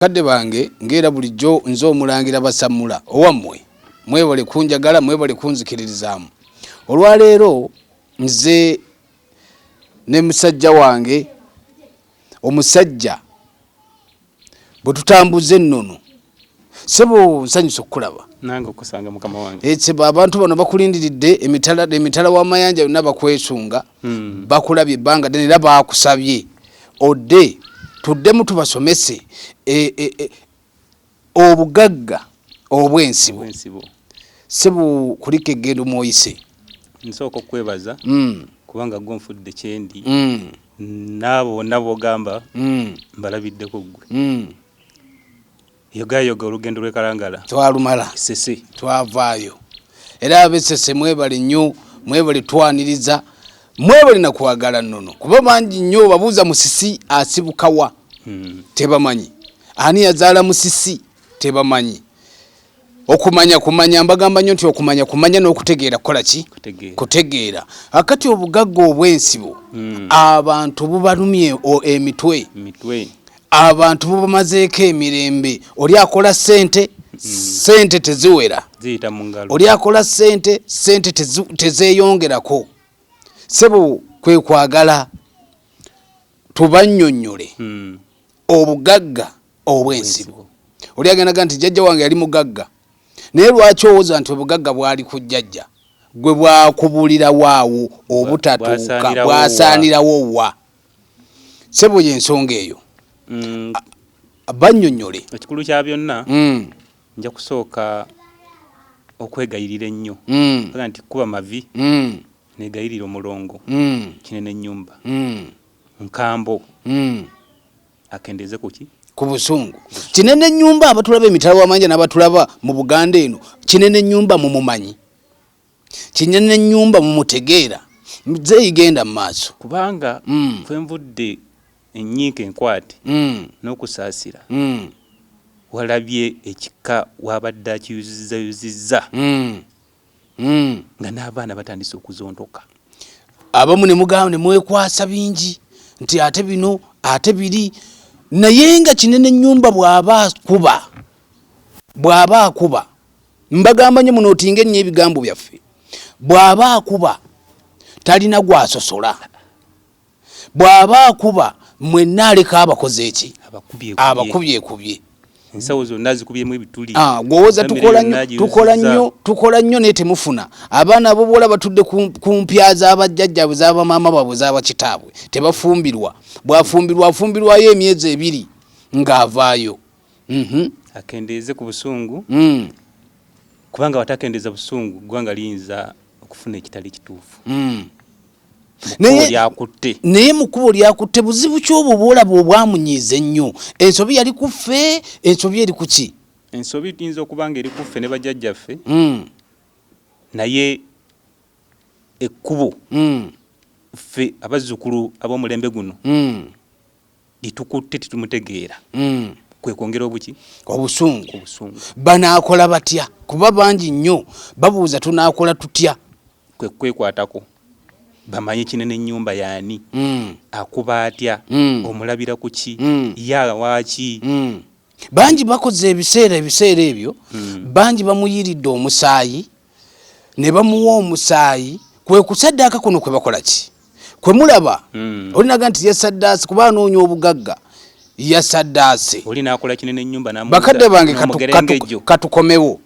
Kadde bange ngera bulijjo nze omulangira basamula owammwe mwebale kunjagala mwebale kunzikiririzaamu. Olwaleero nze ne musajja wange omusajja bwe tutambuze ennono sebo nsanyusa okulaba nange okusanga mukama wange. Sebo abantu bano bakulindiridde emitala w'amayanja yonna bakwesunga bakulabye ebbanga ddene era baakusabye odde tuddemu tubasomese obugagga obwensibo sebo kuliko eggendo mwoyise. Nsooka okwebaza kubanga gwe nfudde kyendi n'abo bonna b'ogamba mbalabiddeko ggwe. Yogayoga olugendo lw'ekalangala twalumala sese twavaayo era abesese mwebale nnyo mwebale twaniriza mwebale nakwagala nnono kuba bangi nnyo babuuza musisi asibukawa tebamanyi ani yazaala musisi tebamanyi okumanya mbagamba nnyo nti okumanya n'okutegeera kukola ki kutegeera akati obugagga obwensibo abantu bubalumye emitwe abantu bubamazeeko emirembe oli akola sente teziwera ziyita mu ngalo oli akola sente tezeeyongerako sebo kwe kwagala tubannyonnyole obugagga obwensibo. Oli agendaga nti jjajja wange yali mugagga naye lwaki owooza nti obugagga bwali ku jjajja gwe bwakubulirawo awo obutatuuka bwasaanirawo wa sebo y'ensonga eyo. Bannyonnyole ekikulu kya byonna nja kusooka okwegayirira ennyo aga nti kuba mavi negayirira omulongo kinene ennyumba nkambo akendeze kuki ku busungu kinene ennyumba abatulaba emitala w'amanja n'abatulaba mu Buganda eno kinene ennyumba mumumanyi kinene ennyumba mumutegeera zeeyigenda mu maaso kubanga kwenvudde enyiika enkwate n'okusaasira walabye ekika wabadde akiyuzizza nga n'abaana batandise okuzontoka abamu ne mugamba ne mwekwasa bingi nti ate bino ate biri naye nga kinene ennyumba bw'aba akuba mbagamba nnyo muno otinga ennyo ebigambo byaffe bw'aba akuba talina gwasosola bw'aba akuba mwenna aleka abakoze eki abakubyekubye ensawo zonna zikubyemu ebituli gwowoza tukola nnyo naye temufuna abaana abobuwala batudde ku mpya z'abajjajjabwe z'abamaama baabwe z'abakitaabwe tebafumbirwa bwafumbirwa afumbirwayo emyezi 2 ng'avaayo akendeeze ku busungu kubanga watakendeeza busungu ggwanga liyinza okufuna ekitali kituufu naye mukubo lyakutte buzibu ky'obwo bwolaba obwamunyiiza ennyo ensobi yali kuffe ensobi eri kuki ensobi tuyinza okuba nga eri kuffe ne bajjajjaffe naye ekkubo ffe abazzukulu ab'omulembe guno litukutte tetumutegeera kwe kwongera obuki obusungu banaakola batya kuba bangi nnyo babuuza tunaakola tutya kwe kwekwatako bamanyi kinene ennyumba yaani akuba atya omulabira ku ki yawaaki bangi bakoze ebiseera ebyo bangi bamuyiridde omusaayi ne bamuwa omusaayi kwe kusaddaaka kuno kwe bakola ki kwe mulaba olinaga nti yasaddaase kuba anoonya obugagga yasaddaase oli naakola kinene ennyumba bakadde bange katukomewo